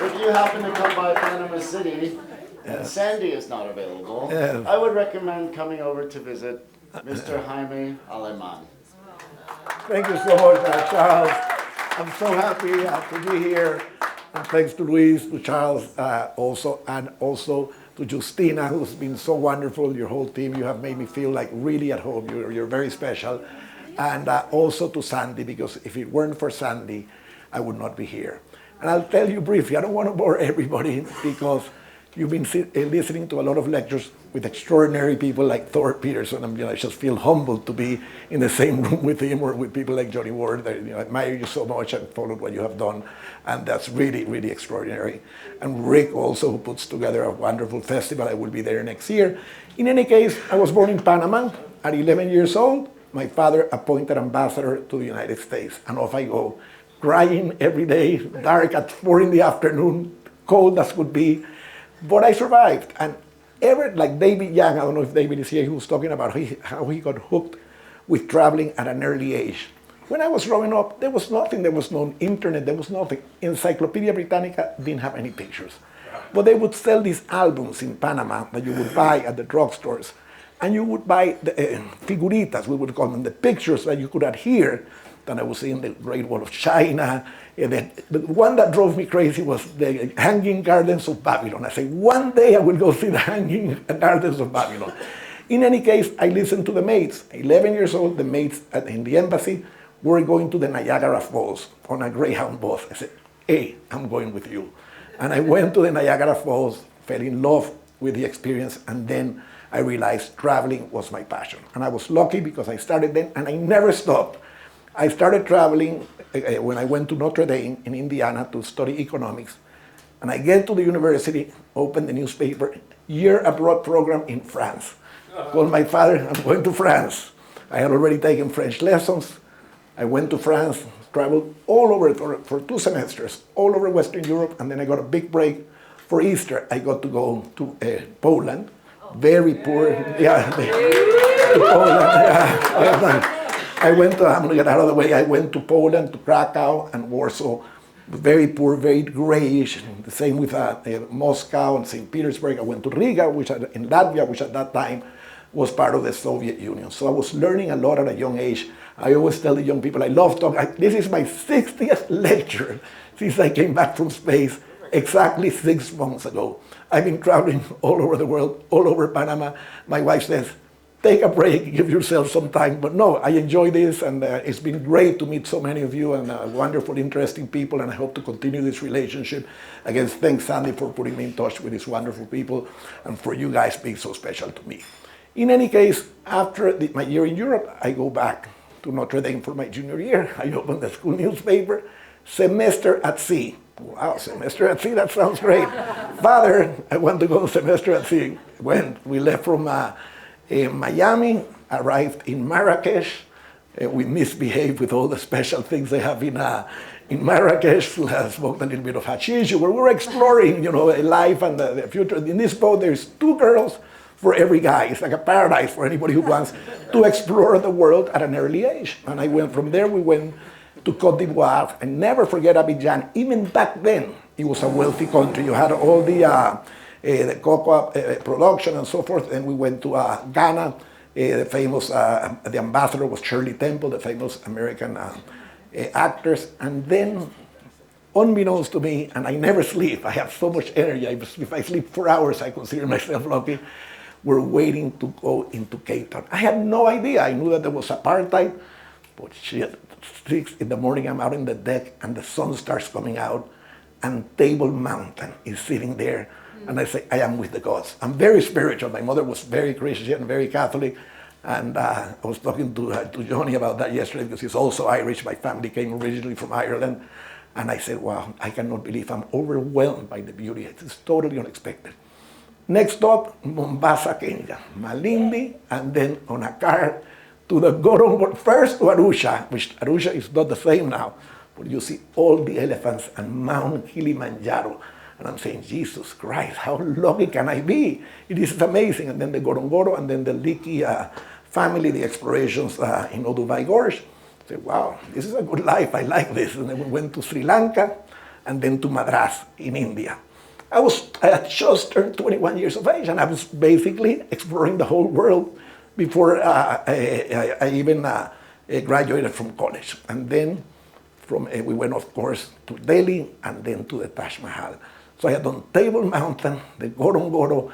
if you happen to come by Panama City and Sandy is not available, Yes. I would recommend coming over to visit Mr. Jaime Alemán. Thank you so much, Charles. I'm so happy to be here. And thanks to Luis, to Charles also, and also to Justina, who's been so wonderful, your whole team. You have made me feel like really at home. You're very special. And also to Sandy, because if it weren't for Sandy, I would not be here. And I'll tell you briefly, I don't want to bore everybody, because you've been listening to a lot of lectures with extraordinary people like Thor Peterson. I just feel humbled to be in the same room with him, or with people like Johnny Ward. I admire you so much and followed what you have done. And that's really, really extraordinary. And Rick also, who puts together a wonderful festival. I will be there next year. In any case, I was born in Panama at 11 years old. My father appointed ambassador to the United States. And off I go, crying every day, dark at 4 in the afternoon, cold as could be. But I survived. And like David Young, I don't know if David is here, he was talking about how he got hooked with traveling at an early age. When I was growing up, there was nothing. There was no internet. There was nothing. Encyclopedia Britannica didn't have any pictures. But they would sell these albums in Panama that you would buy at the drugstores. And you would buy the figuritas, we would call them, the pictures that you could adhere. Then I was seeing the Great Wall of China. And the one that drove me crazy was the Hanging Gardens of Babylon. I said, one day I will go see the Hanging Gardens of Babylon. In any case, I listened to the maids. 11 years old, the maids in the embassy were going to the Niagara Falls on a Greyhound bus. I said, hey, I'm going with you. And I went to the Niagara Falls, fell in love with the experience, and then I realized traveling was my passion. And I was lucky because I started then, and I never stopped. I started traveling when I went to Notre Dame in Indiana to study economics. And I get to the university, open the newspaper, year abroad program in France. Called my father, I'm going to France. I had already taken French lessons. I went to France, traveled all over for 2 semesters, all over Western Europe, and then I got a big break for Easter. I got to go to Poland, very poor, to Poland. I went to, I'm gonna get out of the way, I went to Poland, to Krakow and Warsaw, very poor, very grayish. The same with Moscow and St. Petersburg. I went to Riga, in Latvia, which at that time was part of the Soviet Union. So I was learning a lot at a young age. I always tell the young people, I love talking. This is my 60th lecture since I came back from space exactly 6 months ago. I've been traveling all over the world, all over Panama. My wife says, take a break, give yourself some time. But no, I enjoy this, and it's been great to meet so many of you and wonderful, interesting people, and I hope to continue this relationship. Again, thanks, Sandy, for putting me in touch with these wonderful people, and for you guys being so special to me. In any case, after my year in Europe, I go back to Notre Dame for my junior year. I opened the school newspaper, Semester at Sea. Wow, semester at sea, that sounds great. Father, I want to go semester at sea. When we left from Miami, arrived in Marrakesh. We misbehaved with all the special things they have in Marrakesh. Smoked a little bit of hashish. We were exploring, life and the future. In this boat, there's 2 girls for every guy. It's like a paradise for anybody who wants to explore the world at an early age. And I went from there, we went to Cote d'Ivoire, and never forget Abidjan. Even back then, it was a wealthy country. You had all the cocoa production and so forth. And we went to Ghana. The ambassador was Shirley Temple, the famous American actress. And then, unbeknownst to me, and I never sleep, I have so much energy. If I sleep 4 hours, I consider myself lucky. We're waiting to go into Cape Town. I had no idea. I knew that there was apartheid, but shit, 6 in the morning, I'm out in the deck, and the sun starts coming out, and Table Mountain is sitting there. And I say, I am with the gods. I'm very spiritual. My mother was very Christian, very Catholic. And I was talking to Johnny about that yesterday, because he's also Irish. My family came originally from Ireland. And I said, wow, I cannot believe I'm overwhelmed by the beauty. It's totally unexpected. Next stop, Mombasa, Kenya. Malindi, and then on a car to the Ngorongoro, first to Arusha, which Arusha is not the same now. But you see all the elephants and Mount Kilimanjaro. And I'm saying, Jesus Christ, how lucky can I be? It is amazing. And then the Ngorongoro, and then the Leakey family, the explorations in Odubai Gorge. I said, wow, this is a good life. I like this. And then we went to Sri Lanka. and then to Madras in India. I had just turned 21 years of age, and I was basically exploring the whole world before I even graduated from college. And then we went, of course, to Delhi and then to the Taj Mahal. So I had done Table Mountain, the Ngorongoro,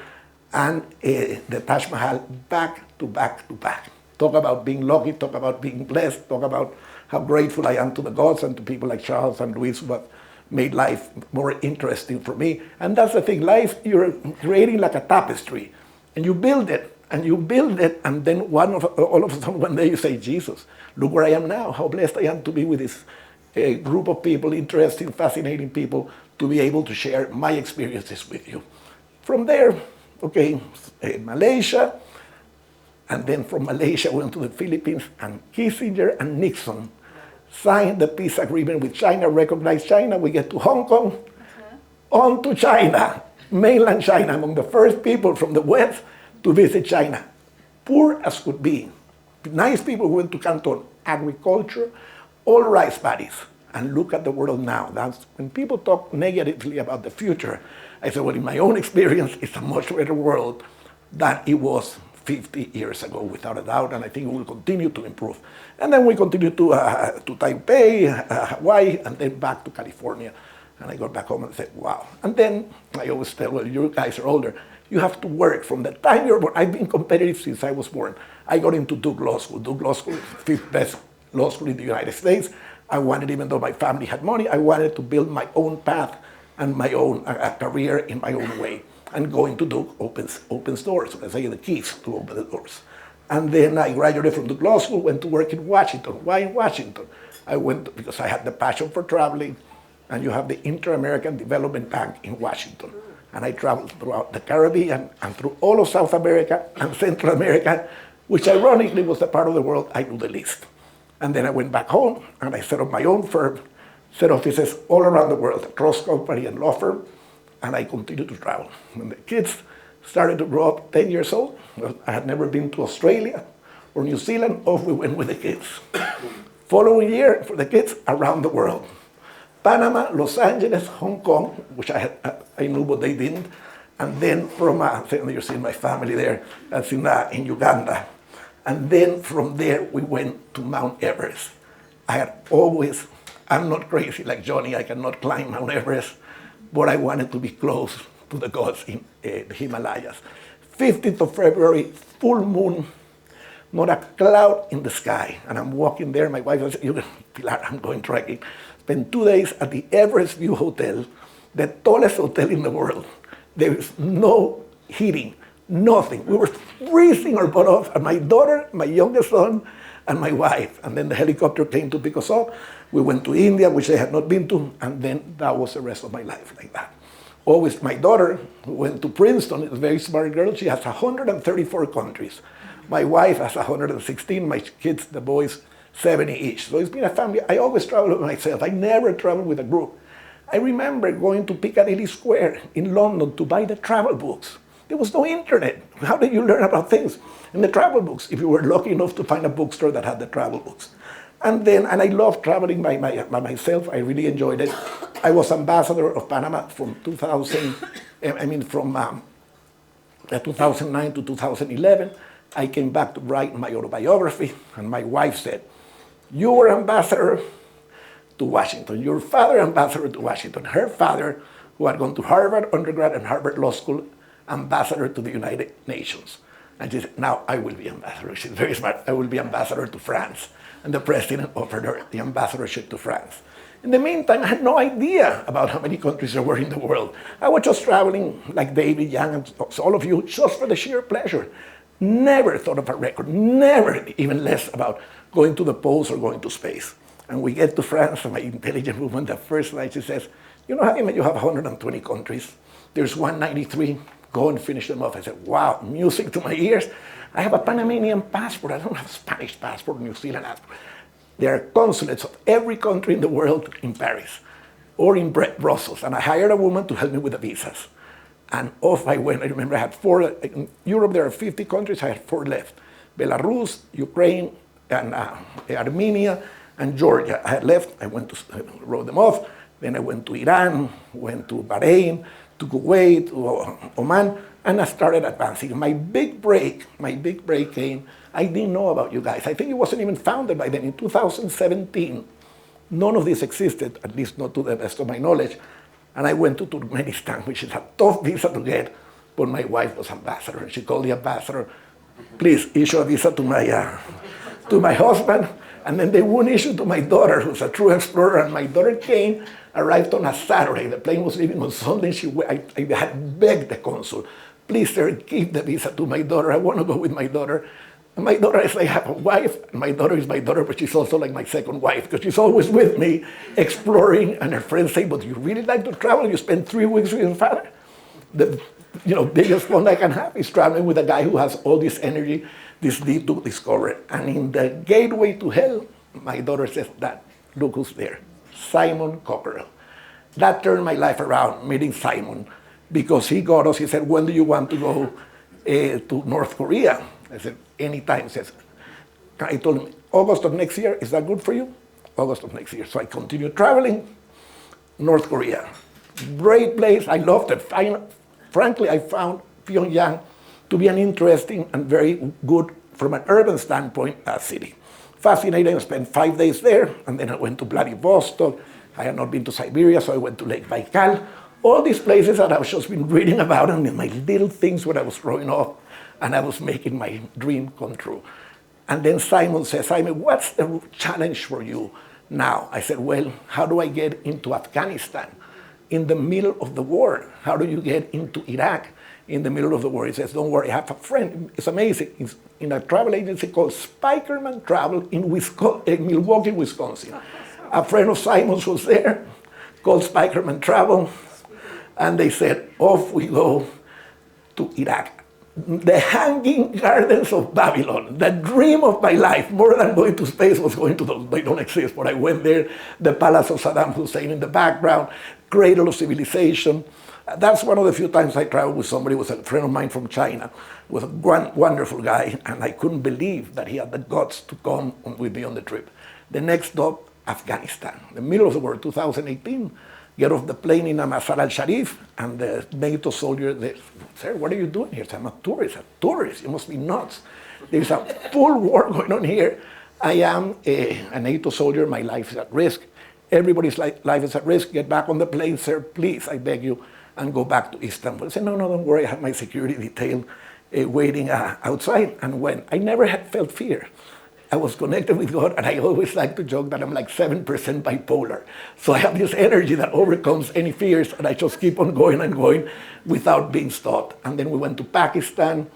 and the Taj Mahal back to back to back. Talk about being lucky, talk about being blessed, talk about how grateful I am to the gods and to people like Charles and Luis who have made life more interesting for me. And that's the thing, life, you're creating like a tapestry, and you build it, and you build it, and then all of a sudden one day you say, Jesus, look where I am now, how blessed I am to be with this group of people, interesting, fascinating people, to be able to share my experiences with you. From there, okay, Malaysia, and then from Malaysia went to the Philippines, and Kissinger and Nixon signed the peace agreement with China, recognized China. We get to Hong Kong, on to China, mainland China, among the first people from the West to visit China. Poor as could be. Nice people who went to Canton, agriculture, all rice paddies. And look at the world now. That's when people talk negatively about the future. I say, well, in my own experience, it's a much better world than it was 50 years ago, without a doubt, and I think it will continue to improve. And then we continue to Taipei, Hawaii, and then back to California. And I got back home and said, wow. And then I always tell, well, you guys are older. You have to work from the time you're born. I've been competitive since I was born. I got into Duke Law School. Duke Law School is the 5th best law school in the United States. I wanted, even though my family had money, I wanted to build my own path and my own career in my own way. And going to Duke opens doors. So I say the keys to open the doors. And then I graduated from Duke Law School, went to work in Washington. Why in Washington? I went because I had the passion for traveling, and you have the Inter-American Development Bank in Washington. And I traveled throughout the Caribbean and through all of South America and Central America, which ironically was the part of the world I knew the least. And then I went back home, and I set up my own firm, set offices all around the world, a cross company and law firm, and I continued to travel. When the kids started to grow up, 10 years old, well, I had never been to Australia or New Zealand. Off we went with the kids. Following year, for the kids, around the world. Panama, Los Angeles, Hong Kong, which I knew, but they didn't. And then from, you're seeing my family there, that's in Uganda. And then from there, we went to Mount Everest. I had always, I'm not crazy like Johnny, I cannot climb Mount Everest, but I wanted to be close to the gods in the Himalayas. 15th of February, full moon, not a cloud in the sky. And I'm walking there, my wife said, Pilar, I'm going trekking. Spent 2 days at the Everest View Hotel, the tallest hotel in the world. There is no heating, nothing. We were freezing our butt off, and my daughter, my youngest son, and my wife. And then the helicopter came to pick us up. We went to India, which I had not been to, and then that was the rest of my life like that. Always, my daughter, who went to Princeton, is a very smart girl. She has 134 countries. My wife has 116, my kids, the boys, 70 each. So it's been a family. I always travel with myself. I never travel with a group. I remember going to Piccadilly Square in London to buy the travel books. There was no internet. How did you learn about things? In the travel books, if you were lucky enough to find a bookstore that had the travel books. And I loved traveling by myself. I really enjoyed it. I was ambassador of Panama from 2009 to 2011. I came back to write my autobiography, and my wife said, you were ambassador to Washington. Your father ambassador to Washington. Her father, who had gone to Harvard undergrad and Harvard Law School, ambassador to the United Nations. And she said, now I will be ambassador. She's very smart. I will be ambassador to France. And the president offered her the ambassadorship to France. In the meantime, I had no idea about how many countries there were in the world. I was just traveling like David Young and all of you, just for the sheer pleasure. Never thought of a record, never, even less about going to the poles or going to space. And we get to France, and my intelligence woman, the first night, she says, you know, Jaime, you have 120 countries. There's 193. Go and finish them off. I said, wow, music to my ears. I have a Panamanian passport. I don't have a Spanish passport, New Zealand passport. There are consulates of every country in the world in Paris or in Brussels. And I hired a woman to help me with the visas. And off I went. I remember I had 4. In Europe, there are 50 countries. I had 4 left. Belarus, Ukraine, and Armenia, and Georgia. I had left. I went to wrote them off. Then I went to Iran, went to Bahrain, to Kuwait, to Oman, and I started advancing. My big break came, I didn't know about you guys. I think it wasn't even founded by then. In 2017, none of this existed, at least not to the best of my knowledge. And I went to Turkmenistan, which is a tough visa to get, but my wife was ambassador. And she called the ambassador, please issue a visa to my husband. And then they wouldn't issue to my daughter, who's a true explorer. And my daughter arrived on a Saturday. The plane was leaving on Sunday. I had begged the consul, please, sir, give the visa to my daughter. I want to go with my daughter. And my daughter is, I have a wife, and my daughter is my daughter, but she's also like my second wife, because she's always with me, exploring, and her friends say, but you really like to travel? You spend 3 weeks with your father? The biggest fun I can have is traveling with a guy who has all this energy, this need to discover. And in the gateway to hell, my daughter says, Dad, look who's there, Simon Cockerell. That turned my life around, meeting Simon, because he got us, he said, when do you want to go to North Korea? I said, anytime. I told him, August of next year, is that good for you? August of next year. So I continued traveling. North Korea, great place, I loved it. Frankly, I found Pyongyang to be an interesting and very good, from an urban standpoint, city. Fascinating, I spent 5 days there, and then I went to Vladivostok. I had not been to Siberia, so I went to Lake Baikal. All these places that I've just been reading about, and my little things when I was growing up, and I was making my dream come true. And then Simon says, Simon, what's the challenge for you now? I said, well, how do I get into Afghanistan in the middle of the war? How do you get into Iraq in the middle of the war? He says, don't worry, I have a friend. It's amazing. He's in a travel agency called Spikerman Travel in Milwaukee, Wisconsin. A friend of Simon's was there, called Spikerman Travel, and they said, off we go to Iraq. The Hanging Gardens of Babylon, the dream of my life, more than going to space was going to those, they don't exist, but I went there, the palace of Saddam Hussein in the background, cradle of civilization. That's one of the few times I traveled with somebody, who was a friend of mine from China, was a wonderful guy, and I couldn't believe that he had the guts to come with me on the trip. The next stop, Afghanistan, the middle of the war, 2018, get off the plane in Mazar al-Sharif, and the NATO soldier, sir, what are you doing here? I'm a tourist, you must be nuts. There's a full war going on here. I am a NATO soldier, my life is at risk. Everybody's life is at risk. Get back on the plane, sir, please, I beg you, and go back to Istanbul. I said, no, don't worry, I have my security detail waiting outside. And when I never had felt fear, I was connected with God, and I always like to joke that I'm like 7% bipolar. So I have this energy that overcomes any fears, and I just keep on going and going without being stopped. And then we went to Pakistan,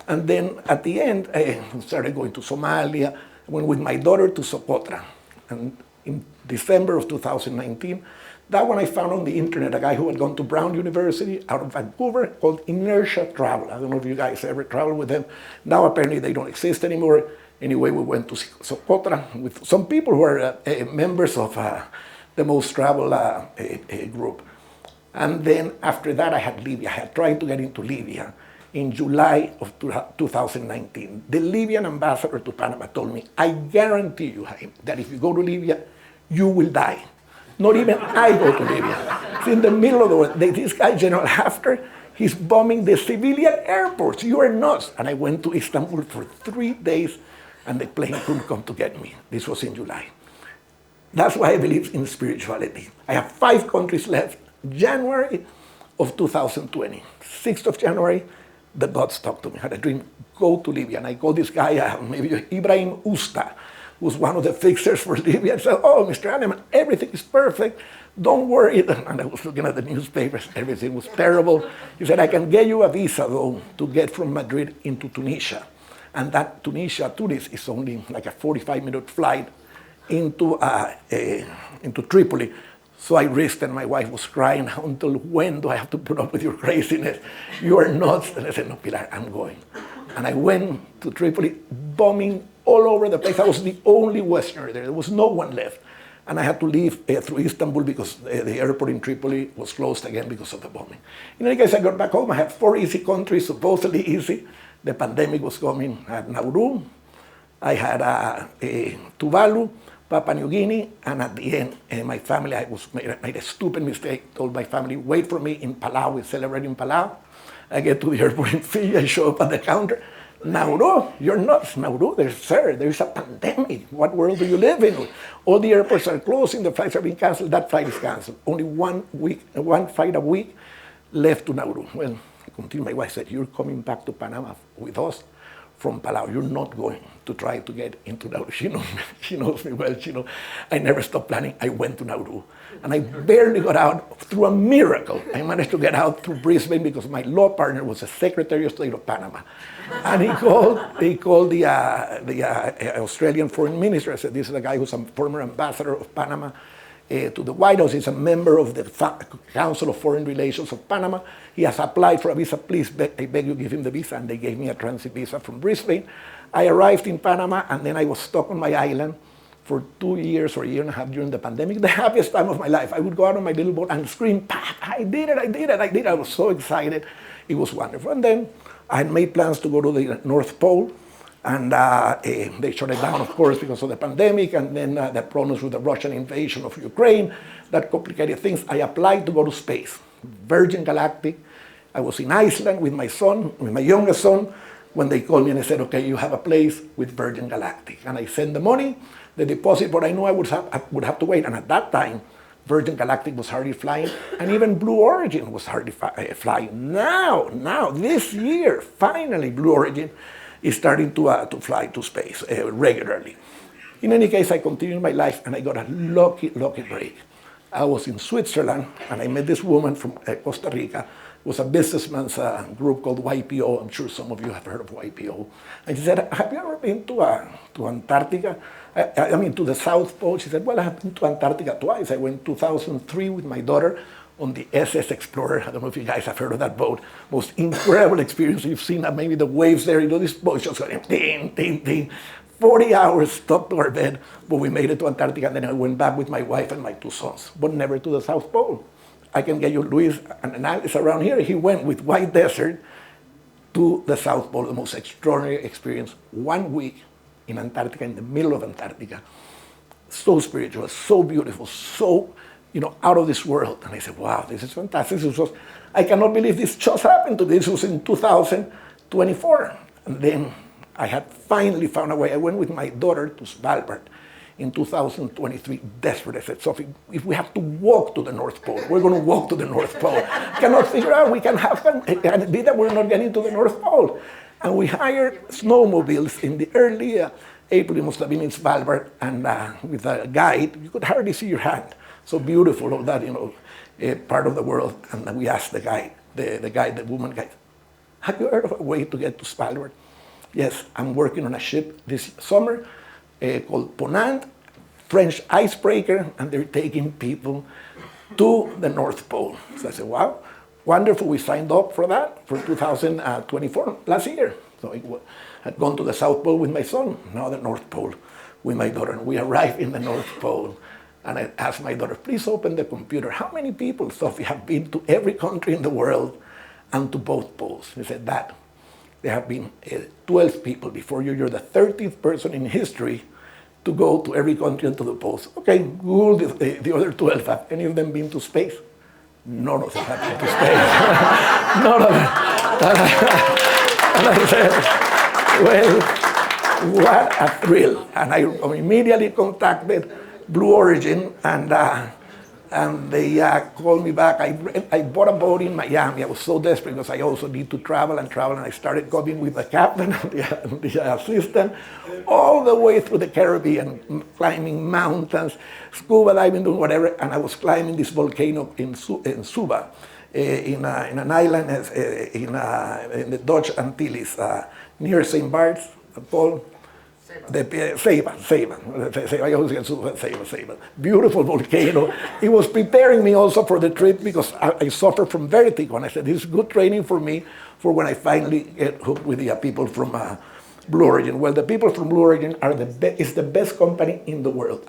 and then at the end, I started going to Somalia. I went with my daughter to Socotra. And in December of 2019, that one I found on the internet, a guy who had gone to Brown University out of Vancouver called Inertia Travel. I don't know if you guys ever traveled with them. Now apparently they don't exist anymore. Anyway, we went to Socotra with some people who are members of the most traveled group. And then after that, I had Libya. I had tried to get into Libya in July of 2019. The Libyan ambassador to Panama told me, I guarantee you, Jaime, that if you go to Libya, you will die. Not even I go to Libya. It's in the middle of the war. This guy, General Haftar, he's bombing the civilian airports. You are nuts. And I went to Istanbul for 3 days, and the plane couldn't come to get me. This was in July. That's why I believe in spirituality. I have 5 countries left. January of 2020, 6th of January, the gods talked to me. I had a dream, go to Libya. And I called this guy, maybe Ibrahim Usta, who's one of the fixers for Libya. I said, oh, Mr. Alemán, everything is perfect. Don't worry. And I was looking at the newspapers. Everything was terrible. He said, I can get you a visa, though, to get from Madrid into Tunisia. And that Tunisia tourist is only like a 45-minute flight into Tripoli. So I risked, and my wife was crying, until when do I have to put up with your craziness? You are nuts. And I said, no, Pilar, I'm going. And I went to Tripoli, bombing all over the place. I was the only Westerner there. There was no one left. And I had to leave through Istanbul because the airport in Tripoli was closed again because of the bombing. In any case, I got back home. I had 4 easy countries, supposedly easy. The pandemic was coming. I had Nauru, I had Tuvalu, Papua New Guinea, and at the end, my family, I made a stupid mistake, told my family, wait for me in Palau, we're celebrating Palau. I get to the airport in Fiji, I show up at the counter. Nauru, you're nuts, Nauru, there's a pandemic. What world do you live in? All the airports are closing, the flights are being canceled, that flight is canceled. Only one flight a week left to Nauru. Well, I continued, my wife said, you're coming back to Panama with us from Palau. You're not going to try to get into Nauru. She knows me well. I never stopped planning. I went to Nauru. And I barely got out through a miracle. I managed to get out through Brisbane because my law partner was the Secretary of State of Panama. And he called the Australian Foreign Minister. I said, this is a guy who's a former ambassador of Panama to the White House. He's a member of the Council of Foreign Relations of Panama. He has applied for a visa. Please, I beg you, give him the visa. And they gave me a transit visa from Brisbane. I arrived in Panama, and then I was stuck on my island for 2 years or a year and a half during the pandemic. The happiest time of my life. I would go out on my little boat and scream, Pap, I did it, I did it, I did it. I was so excited. It was wonderful. And then I had made plans to go to the North Pole. And they shut it down, of course, because of the pandemic, and then the problems with the Russian invasion of Ukraine, that complicated things. I applied to go to space, Virgin Galactic. I was in Iceland with my son, with my youngest son, when they called me and they said, okay, you have a place with Virgin Galactic. And I sent the money, the deposit, but I knew I would have to wait. And at that time, Virgin Galactic was hardly flying, and even Blue Origin was hardly flying. Now, this year, finally, Blue Origin is starting to fly to space regularly. In any case, I continued my life, and I got a lucky break. I was in Switzerland, and I met this woman from Costa Rica. It was a businessman's group called YPO. I'm sure some of you have heard of YPO. And she said, have you ever been to Antarctica? I mean, to the South Pole? She said, well, I have been to Antarctica twice. I went in 2003 with my daughter on the SS Explorer. I don't know if you guys have heard of that boat. Most incredible experience. You've seen maybe the waves there. This boat just going ding, ding, ding. 40 hours stuck to our bed, but we made it to Antarctica, and then I went back with my wife and my 2 sons, but never to the South Pole. I can get you Luis and Analysis around here. He went with White Desert to the South Pole, the most extraordinary experience. 1 week in Antarctica, in the middle of Antarctica. So spiritual, so beautiful, so out of this world. And I said, wow, this is fantastic. I cannot believe this just happened to me. This was in 2024. And then I had finally found a way. I went with my daughter to Svalbard in 2023, desperate. I said, Sophie, if we have to walk to the North Pole, we're going to walk to the North Pole. Cannot figure out, we can have fun. And be that we're not getting to the North Pole. And we hired snowmobiles in the early April. It must have been in Svalbard, and with a guide. You could hardly see your hand. So beautiful of that, part of the world. And we asked the guide, the woman guide, have you heard of a way to get to Svalbard? Yes, I'm working on a ship this summer called Ponant, French icebreaker, and they're taking people to the North Pole. So I said, wow, wonderful. We signed up for that for 2024, last year. So I had gone to the South Pole with my son, now the North Pole with my daughter. And we arrived in the North Pole. And I asked my daughter, please open the computer. How many people, Sophie, have been to every country in the world and to both poles? He said, Dad, there have been 12 people before you. You're the 13th person in history to go to every country and to the poles. Okay, Google the other 12. Have any of them been to space? None of them have been to space. None of them. And I said, well, what a thrill. And I immediately contacted Blue Origin, and they called me back. I bought a boat in Miami. I was so desperate because I also need to travel, and I started going with the captain and the assistant all the way through the Caribbean, climbing mountains, scuba diving, doing whatever. And I was climbing this volcano in Suba, in an island in the Dutch Antilles, near St. Bart's, Paul. Ceiba. I always get Ceiba. Beautiful volcano. It was preparing me also for the trip because I suffer from vertigo. And I said, this is good training for me for when I finally get hooked with the people from Blue Origin. Well, the people from Blue Origin are is the best company in the world.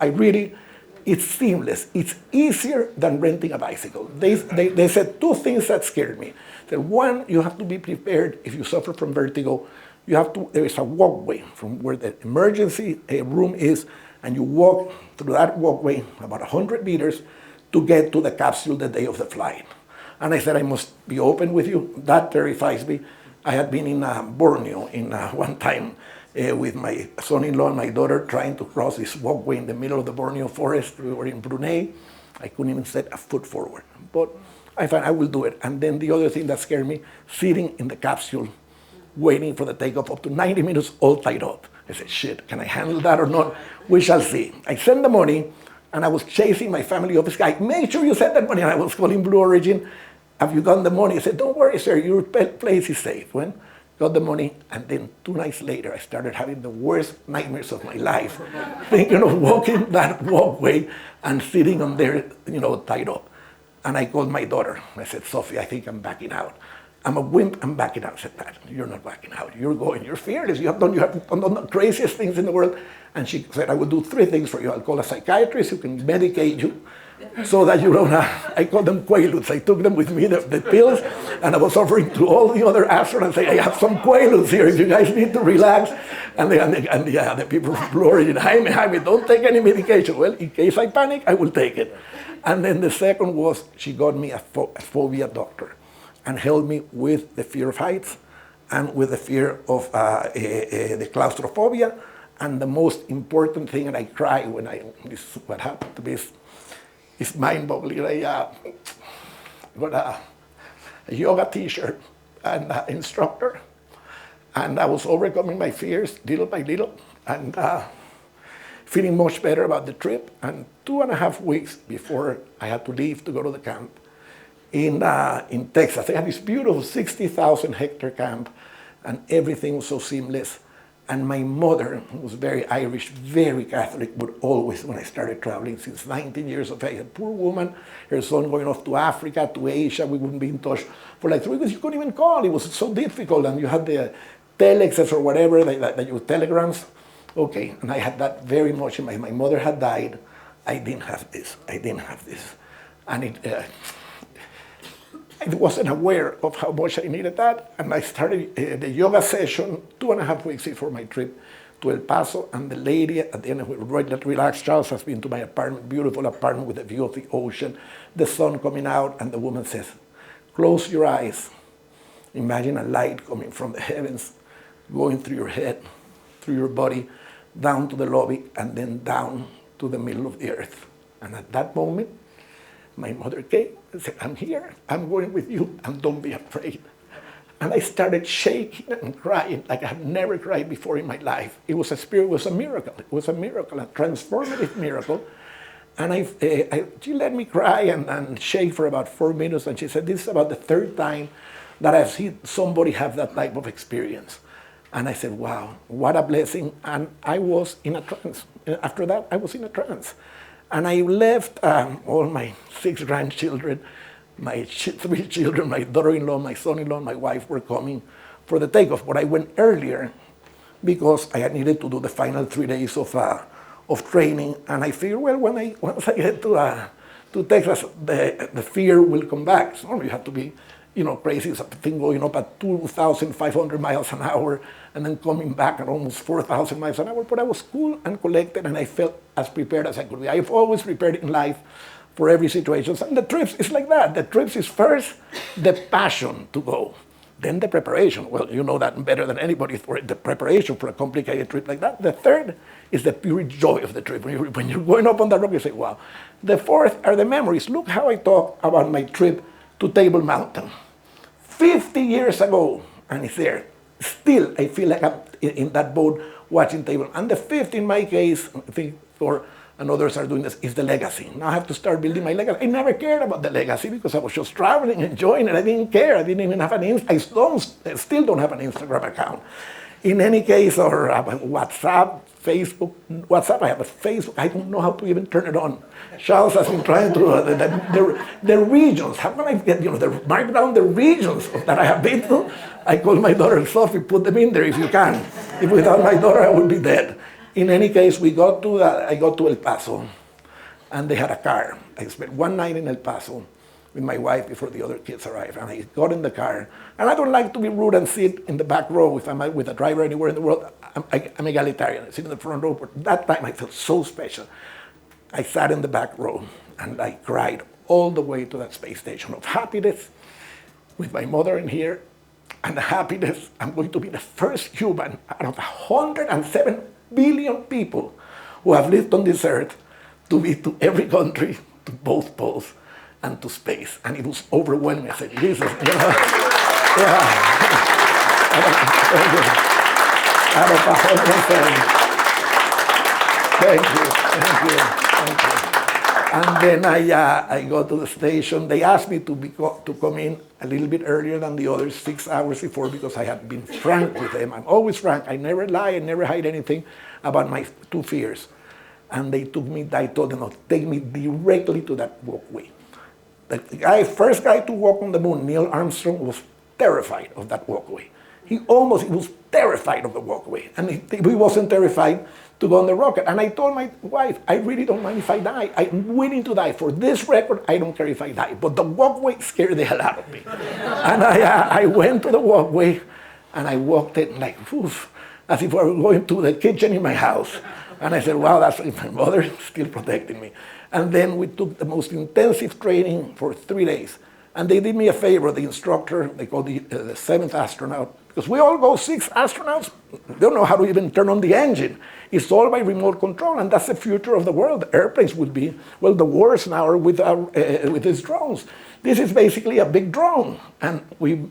It's seamless. It's easier than renting a bicycle. They said 2 things that scared me. They said, 1, you have to be prepared if you suffer from vertigo. There is a walkway from where the emergency room is, and you walk through that walkway about 100 meters to get to the capsule the day of the flight. And I said, I must be open with you. That terrifies me. I had been in Borneo one time with my son-in-law and my daughter trying to cross this walkway in the middle of the Borneo forest. We were in Brunei. I couldn't even set a foot forward. But I thought I will do it. And then the other thing that scared me, sitting in the capsule, waiting for the takeoff up to 90 minutes, all tied up. I said, shit, can I handle that or not? We shall see. I sent the money, and I was chasing my family office guy. Make sure you send that money. And I was calling Blue Origin. Have you gotten the money? I said, don't worry, sir, your place is safe. Well, got the money, and then 2 nights later, I started having the worst nightmares of my life, thinking of walking that walkway and sitting on there, tied up. And I called my daughter. I said, Sophie, I think I'm backing out. I'm a wimp, I'm backing out. I said, Pat, you're not backing out. You're going, you're fearless. You have done the craziest things in the world. And she said, I will do 3 things for you. I'll call a psychiatrist who can medicate you so that you don't have, I call them Quaaludes. I took them with me, the pills, and I was offering to all the other astronauts, say, I have some Quaaludes here if you guys need to relax. And the people from Blue Origin, Jaime, don't take any medication. Well, in case I panic, I will take it. And then the second was, she got me a phobia doctor and helped me with the fear of heights and with the fear of the claustrophobia. And the most important thing, and I cry when this is what happened to me, is mind-boggling. I got a yoga t-shirt and an instructor, and I was overcoming my fears little by little, and feeling much better about the trip. And 2.5 weeks before I had to leave to go to the camp in Texas, I had this beautiful 60,000 hectare camp, and everything was so seamless. And my mother, who was very Irish, very Catholic, but always, when I started traveling since 19 years of age, a poor woman, her son going off to Africa, to Asia, we wouldn't be in touch for like 3 weeks. You couldn't even call. It was so difficult. And you had the telexes or whatever, that you telegrams. Okay, and I had that very much in my mother had died. I didn't have this. And I wasn't aware of how much I needed that, and I started the yoga session 2.5 weeks before my trip to El Paso, and the lady at the end of it, right, relax, Charles has been to my apartment, beautiful apartment with a view of the ocean, the sun coming out, and the woman says, close your eyes. Imagine a light coming from the heavens, going through your head, through your body, down to the lobby, and then down to the middle of the earth. And at that moment, my mother came and said, I'm here, I'm going with you, and don't be afraid. And I started shaking and crying like I have never cried before in my life. It was a miracle. It was a miracle, a transformative miracle. And she let me cry and shake for about 4 minutes, and she said, this is about the 3rd time that I've seen somebody have that type of experience. And I said, wow, what a blessing. And I was in a trance. After that, I was in a trance. And I left all my 6 grandchildren, my 3 children, my daughter-in-law, my son-in-law, and my wife were coming for the takeoff. But I went earlier because I needed to do the final 3 days of training. And I figured, well, once I get to Texas, the fear will come back. So you have to be, crazy. It's a thing going up at 2,500 miles an hour and then coming back at almost 4,000 miles an hour. But I was cool and collected, and I felt as prepared as I could be. I've always prepared in life for every situation. And the trips is like that. The trips is first the passion to go, then the preparation. Well, you know that better than anybody, for the preparation for a complicated trip like that. The third is the pure joy of the trip. When you're going up on the rock, you say, wow. The fourth are the memories. Look how I talk about my trip to Table Mountain. 50 years ago, and it's there. Still, I feel like I'm in that boat watching Table. And the fifth, in my case, I think Thor and others are doing this, is the legacy. Now I have to start building my legacy. I never cared about the legacy because I was just traveling, enjoying it. I didn't care. I didn't even have I still don't have an Instagram account. In any case, or WhatsApp, Facebook. WhatsApp, I have a Facebook. I don't know how to even turn it on. Charles has been trying to, the regions. How can I get, mark down the regions that I have been to? I call my daughter Sophie, put them in there if you can. If without my daughter, I would be dead. In any case, I got to El Paso, and they had a car. I spent one night in El Paso, with my wife before the other kids arrived. And I got in the car. And I don't like to be rude and sit in the back row if I'm with a driver anywhere in the world. I'm egalitarian. I sit in the front row. But that time I felt so special. I sat in the back row and I cried all the way to that space station of happiness with my mother in here, and the happiness I'm going to be the first human out of 107 billion people who have lived on this earth to be to every country, to both poles, and to space. And it was overwhelming. I said, Jesus, yeah. Out of 107. Thank you. And then I go to the station. They asked me to come in a little bit earlier than the others, 6 hours before, because I had been frank with them. I'm always frank. I never lie. I never hide anything about my two fears. And I told them, no, take me directly to that walkway. The first guy to walk on the moon, Neil Armstrong, was terrified of that walkway. He was terrified of the walkway. And he wasn't terrified to go on the rocket. And I told my wife, I really don't mind if I die. I'm willing to die. For this record, I don't care if I die. But the walkway scared the hell out of me. And I went to the walkway, and I walked in like, oof, as if I were going to the kitchen in my house. And I said, wow, that's my mother still protecting me. And then we took the most intensive training for 3 days. And they did me a favor, the instructor, they called the seventh astronaut, because we all go 6 astronauts, don't know how to even turn on the engine. It's all by remote control, and that's the future of the world. Airplanes would be, well, the wars now are with these drones. This is basically a big drone, and we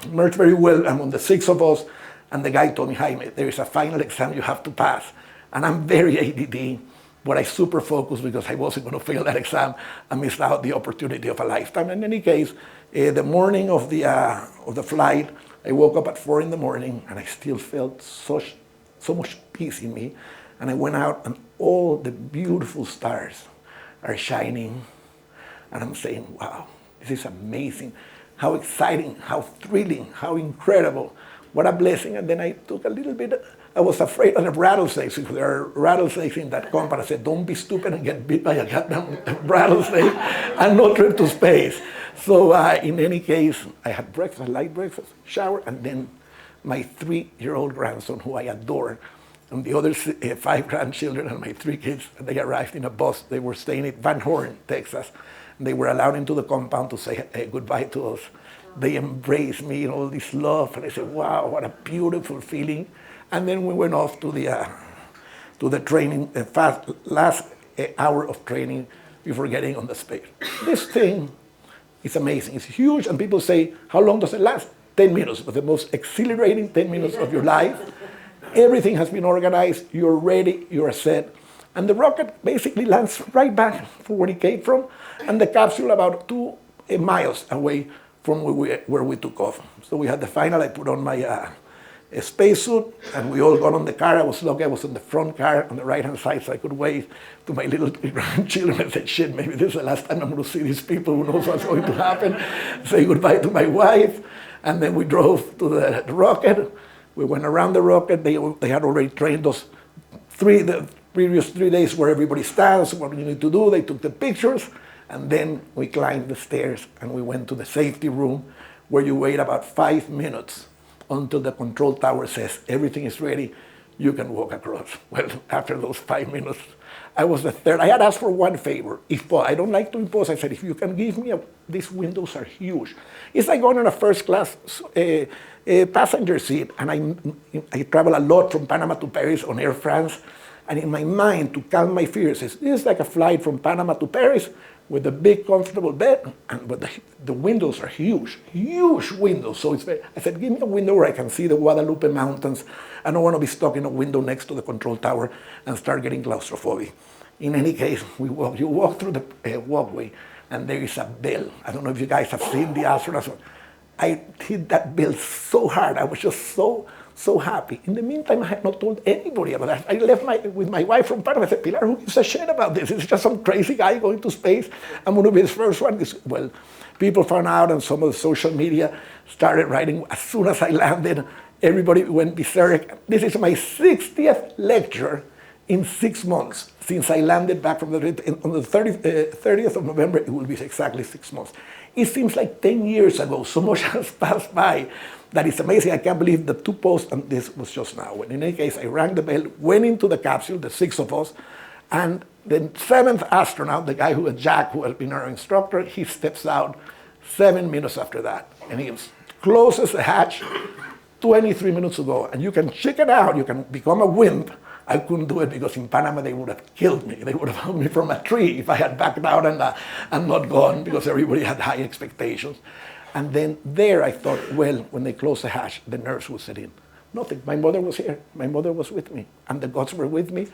merged very well among the 6 of us, and the guy told me, Jaime, there is a final exam you have to pass. And I'm very ADD. But I super focused because I wasn't going to fail that exam and missed out the opportunity of a lifetime. In any case, the morning of the flight, I woke up at 4 in the morning and I still felt so much peace in me. And I went out and all the beautiful stars are shining. And I'm saying, wow, this is amazing. How exciting, how thrilling, how incredible. What a blessing. And then I took a little bit, I was afraid of the rattlesnakes, because there are rattlesnakes in that compound. I said, don't be stupid and get bit by a goddamn rattlesnake and no trip to space. So in any case, I had breakfast, light breakfast, shower, and then my 3-year-old grandson, who I adore, and the other 5 grandchildren and my 3 kids, they arrived in a bus. They were staying in Van Horn, Texas. And they were allowed into the compound to say goodbye to us. They embraced me in all this love, and I said, wow, what a beautiful feeling. And then we went off to the training, last hour of training before getting on the space. This thing is amazing. It's huge, and people say, how long does it last? 10 minutes, but the most exhilarating 10 minutes of your life. Everything has been organized. You're ready. You're set. And the rocket basically lands right back from where it came from, and the capsule about 2 miles away from where we took off. So we had the final. I put on my spacesuit, and we all got on the car. I was lucky I was in the front car on the right-hand side, so I could wave to my little grandchildren and say, shit, maybe this is the last time I'm going to see these people. Who knows what's going to happen? Say goodbye to my wife. And then we drove to the rocket. We went around the rocket. They had already trained us the previous 3 days where everybody stands, what you need to do. They took the pictures. And then we climbed the stairs and we went to the safety room, where you wait about 5 minutes until the control tower says everything is ready, you can walk across. Well, after those 5 minutes, I was the third. I had asked for one favor. I don't like to impose. I said, if you can give me these windows are huge. It's like going on a first class passenger seat. And I travel a lot from Panama to Paris on Air France. And in my mind, to calm my fears, this is like a flight from Panama to Paris with a big, comfortable bed, but the windows are huge, huge windows. So I said, give me a window where I can see the Guadalupe Mountains. I don't want to be stuck in a window next to the control tower and start getting claustrophobic. In any case, you walk through the walkway, and there is a bell. I don't know if you guys have seen the astronauts. I hit that bell so hard. I was just so happy. In the meantime, I had not told anybody about that. I left with my wife from Panama. I said, Pilar, who gives a shit about this? It's just some crazy guy going to space. I'm going to be the first one. Well, people found out, and some of the social media started writing. As soon as I landed, everybody went berserk. This is my 60th lecture in 6 months, since I landed back from the trip, on the 30th of November, it will be exactly 6 months. It seems like 10 years ago, so much has passed by that it's amazing. I can't believe the 2 posts, and this was just now. In any case, I rang the bell, went into the capsule, the 6 of us, and the 7th astronaut, the guy who was Jack, who had been our instructor, he steps out 7 minutes after that. And he closes the hatch 23 minutes ago. And you can check it out. You can become a wimp. I couldn't do it because in Panama they would have killed me. They would have hung me from a tree if I had backed out and not gone, because everybody had high expectations. And then there I thought, well, when they close the hatch, the nerves will set in. Nothing. My mother was here. My mother was with me. And the gods were with me.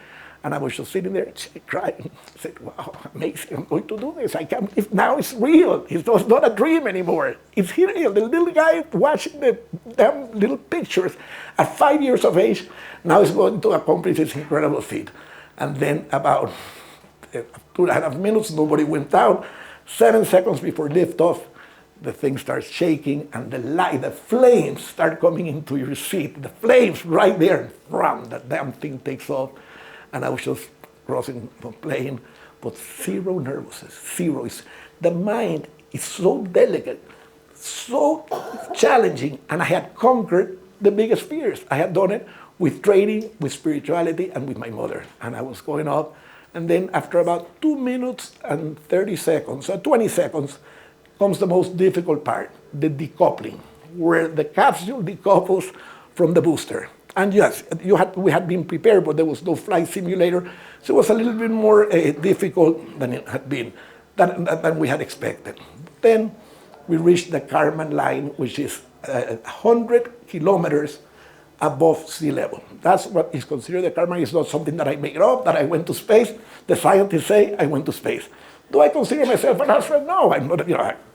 And I was just sitting there crying. I said, wow, amazing, I'm going to do this. I can't believe now it's real. It's not a dream anymore. It's here. The little guy watching the damn little pictures at 5 years of age, now is going to accomplish this incredible feat. And then about 2.5 minutes, nobody went out. 7 seconds before liftoff, the thing starts shaking, and the light, the flames start coming into your seat. The flames right there, and that damn thing takes off. And I was just crossing the plane, but zero nervousness, zero. The mind is so delicate, so challenging, and I had conquered the biggest fears. I had done it with training, with spirituality, and with my mother. And I was going up, and then after about 2 minutes and 30 seconds, 20 seconds, comes the most difficult part, the decoupling, where the capsule decouples from the booster. And yes, we had been prepared, but there was no flight simulator, so it was a little bit more difficult than it had been, than we had expected. Then we reached the Kármán line, which is 100 kilometers above sea level. That's what is considered the Kármán. It's not something that I made up, that I went to space. The scientists say I went to space. Do I consider myself an astronaut? No, I'm not.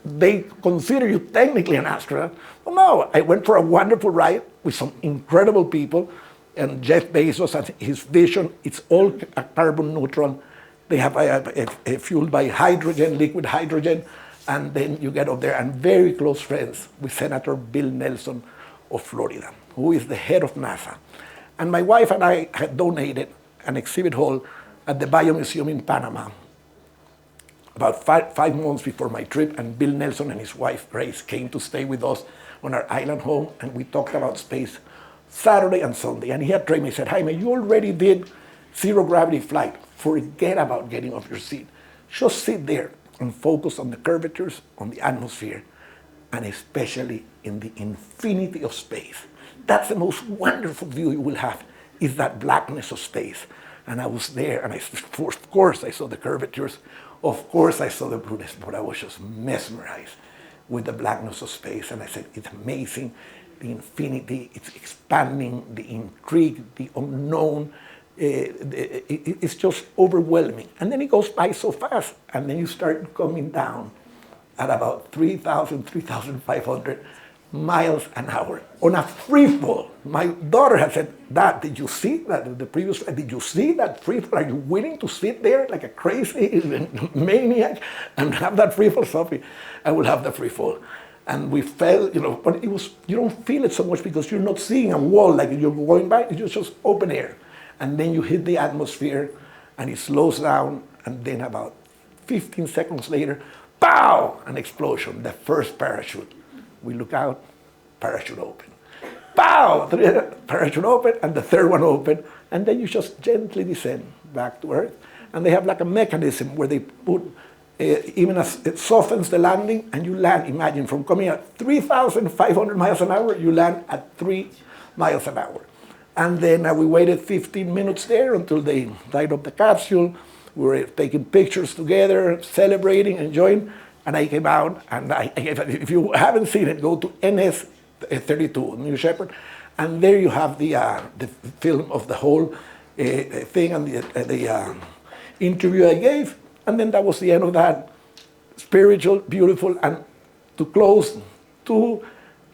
They consider you technically an astronaut. Well, no, I went for a wonderful ride with some incredible people, and Jeff Bezos and his vision. It's all carbon neutral. They have fueled by hydrogen, liquid hydrogen, and then you get up there, and very close friends with Senator Bill Nelson of Florida, who is the head of NASA. And my wife and I had donated an exhibit hall at the Biomuseum in Panama about five months before my trip, and Bill Nelson and his wife Grace came to stay with us on our island home, and we talked about space Saturday and Sunday. And he had trained me. He said, Jaime, you already did zero gravity flight. Forget about getting off your seat. Just sit there and focus on the curvatures, on the atmosphere, and especially in the infinity of space. That's the most wonderful view you will have, is that blackness of space. And I was there, and of course I saw the curvatures. Of course I saw the blueness, but I was just mesmerized with the blackness of space. And I said, it's amazing, the infinity, it's expanding, the intrigue, the unknown. It's just overwhelming. And then it goes by so fast. And then you start coming down at about 3,000, 3,500 miles an hour on a free fall. My daughter had said, Dad, did you see that? The previous, did you see that free fall? Are you willing to sit there like a crazy maniac and have that free fall? Sophie, I will have the free fall. And we fell, but it was, you don't feel it so much because you're not seeing a wall like you're going by, it's just open air. And then you hit the atmosphere and it slows down, and then about 15 seconds later, pow, an explosion, the first parachute. We look out, parachute open. Pow! Parachute open, and the third one open, and then you just gently descend back to Earth. And they have like a mechanism where they put, even as it softens the landing, and you land, imagine, from coming at 3,500 miles an hour, you land at 3 miles an hour. And then we waited 15 minutes there until they light up the capsule. We were taking pictures together, celebrating, enjoying. And I came out, and if you haven't seen it, go to NS32, New Shepard, and there you have the film of the whole thing and the interview I gave, and then that was the end of that. Spiritual, beautiful, and to close, 2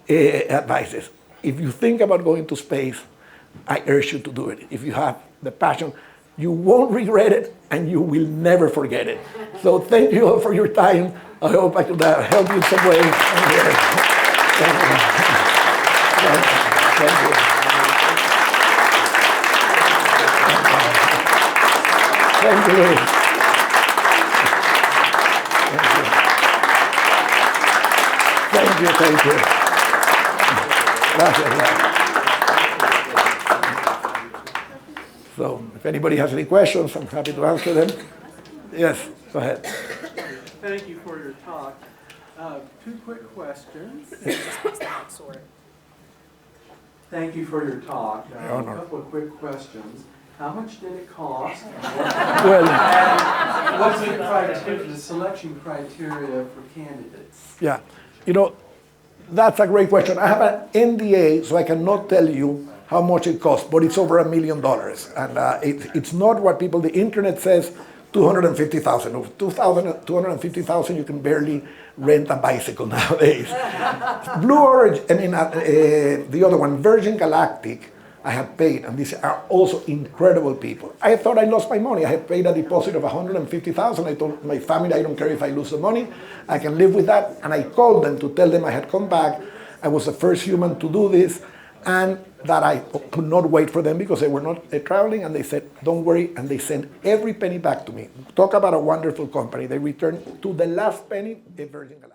advices. If you think about going to space, I urge you to do it. If you have the passion, you won't regret it, and you will never forget it. So thank you all for your time. I hope I could help you in some way. Thank you. Thank you, Luis. Thank you, thank you. Gracias. So, if anybody has any questions, I'm happy to answer them. Yes, go ahead. Thank you for your talk. Two quick questions. Thank you for your talk. A couple of quick questions. How much did it cost? Well, And what's the selection criteria for candidates? yeah, you know, that's a great question. I have an NDA, so I cannot tell you how much it costs, but it's over $1 million. And it's not what people, the internet says, 250,000. Of 250,000, you can barely rent a bicycle nowadays. Blue Origin, the other one, Virgin Galactic, I have paid, and these are also incredible people. I thought I lost my money. I had paid a deposit of 150,000. I told my family, I don't care if I lose the money, I can live with that. And I called them to tell them I had come back. I was the first human to do this, and that I could not wait for them because they were not traveling, and they said, don't worry, and they sent every penny back to me. Talk about a wonderful company. They returned to the last penny a Virgin Galactic.